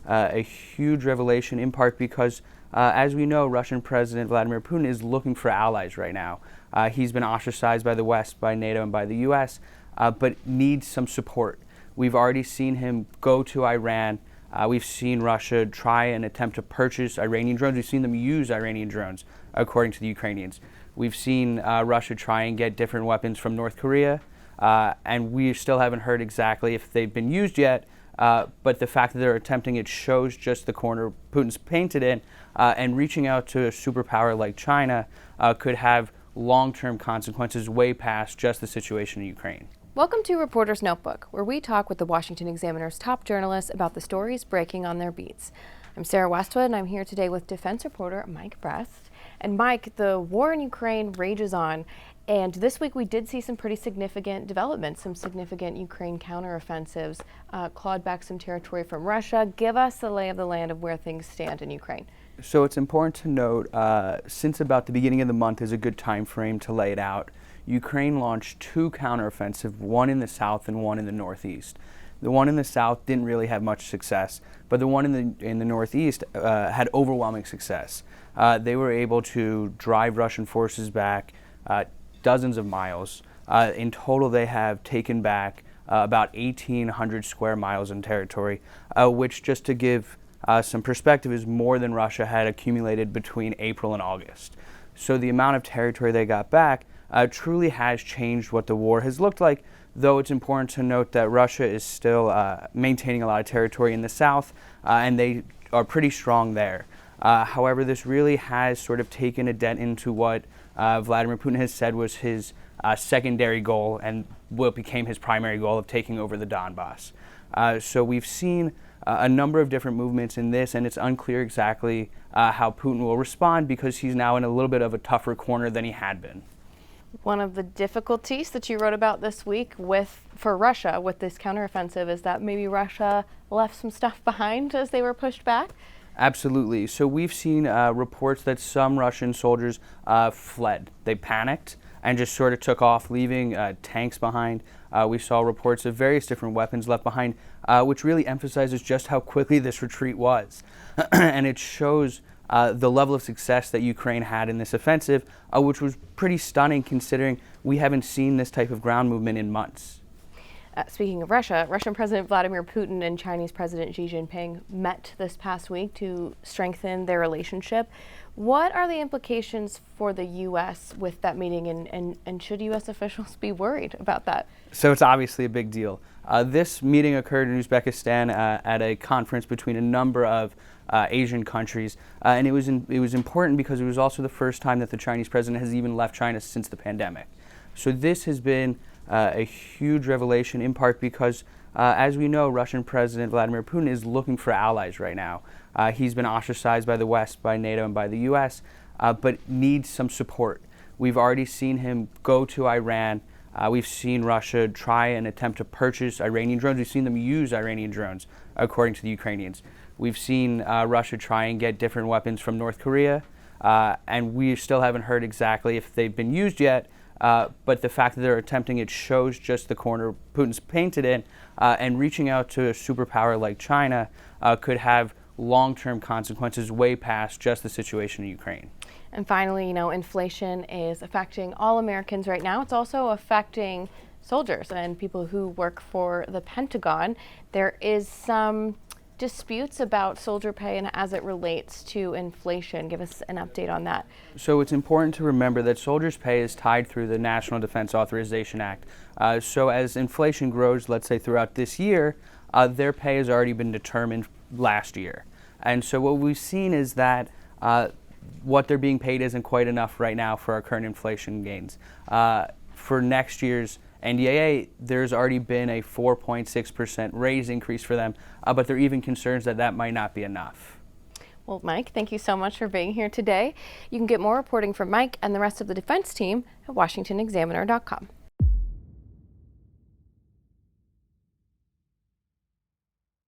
a huge revelation, in part because, as we know, Russian President Vladimir Putin is looking for allies right now. He's been ostracized by the West, by NATO, and by the U.S., but needs some support. We've already seen him go to Iran. We've seen Russia try and attempt to purchase Iranian drones. We've seen them use Iranian drones, according to the Ukrainians. We've seen Russia try and get different weapons from North Korea, and we still haven't heard exactly if they've been used yet. But the fact that they're attempting it shows just the corner Putin's painted in, and reaching out to a superpower like China could have long-term consequences way past just the situation in Ukraine. Welcome to Reporter's Notebook, where we talk with the Washington Examiner's top journalists about the stories breaking on their beats. I'm Sarah Westwood, and I'm here today with defense reporter Mike Brest. And Mike, the war in Ukraine rages on, and this week we did see some pretty significant developments, some significant Ukraine counteroffensives, clawed back some territory from Russia. Give us the lay of the land of where things stand in Ukraine. So it's important to note, since about the beginning of the month is a good time frame to lay it out, Ukraine launched two counteroffensives, one in the south and one in the northeast. The one in the south didn't really have much success, but the one in the northeast had overwhelming success. They were able to drive Russian forces back dozens of miles. In total, they have taken back about 1,800 square miles in territory, which, just to give some perspective, is more than Russia had accumulated between April and August. So the amount of territory they got back truly has changed what the war has looked like, though it's important to note that Russia is still maintaining a lot of territory in the south, and they are pretty strong there. However, this really has sort of taken a dent into what Vladimir Putin has said was his secondary goal and what became his primary goal of taking over the Donbass. So we've seen a number of different movements in this, and it's unclear exactly how Putin will respond because he's now in a little bit of a tougher corner than he had been. One of the difficulties that you wrote about this week for Russia with this counteroffensive is that maybe Russia left some stuff behind as they were pushed back? Absolutely. So we've seen reports that some Russian soldiers fled. They panicked and just sort of took off, leaving tanks behind. We saw reports of various different weapons left behind, which really emphasizes just how quickly this retreat was. And it shows the level of success that Ukraine had in this offensive, which was pretty stunning considering we haven't seen this type of ground movement in months. Speaking of Russia, Russian President Vladimir Putin and Chinese President Xi Jinping met this past week to strengthen their relationship. What are the implications for the U.S. with that meeting, and should U.S. officials be worried about that? So it's obviously a big deal. This meeting occurred in Uzbekistan at a conference between a number of Asian countries, and it was important because it was also the first time that the Chinese president has even left China since the pandemic. So this has been a huge revelation, in part because, as we know, Russian President Vladimir Putin is looking for allies right now. He's been ostracized by the West, by NATO, and by the U.S., but needs some support. We've already seen him go to Iran. We've seen Russia try and attempt to purchase Iranian drones. We've seen them use Iranian drones, according to the Ukrainians. We've seen Russia try and get different weapons from North Korea, and we still haven't heard exactly if they've been used yet. But the fact that they're attempting it shows just the corner Putin's painted in, and reaching out to a superpower like China could have long-term consequences way past just the situation in Ukraine. And finally, inflation is affecting all Americans right now. It's also affecting soldiers and people who work for the Pentagon. There is some disputes about soldier pay and as it relates to inflation. Give us an update on that. So it's important to remember that soldiers' pay is tied through the National Defense Authorization Act. So as inflation grows, let's say throughout this year, their pay has already been determined last year. And so what we've seen is that what they're being paid isn't quite enough right now for our current inflation gains. For next year's NDAA, there's already been a 4.6% raise increase for them, but there are even concerns that that might not be enough. Well, Mike, thank you so much for being here today. You can get more reporting from Mike and the rest of the defense team at washingtonexaminer.com.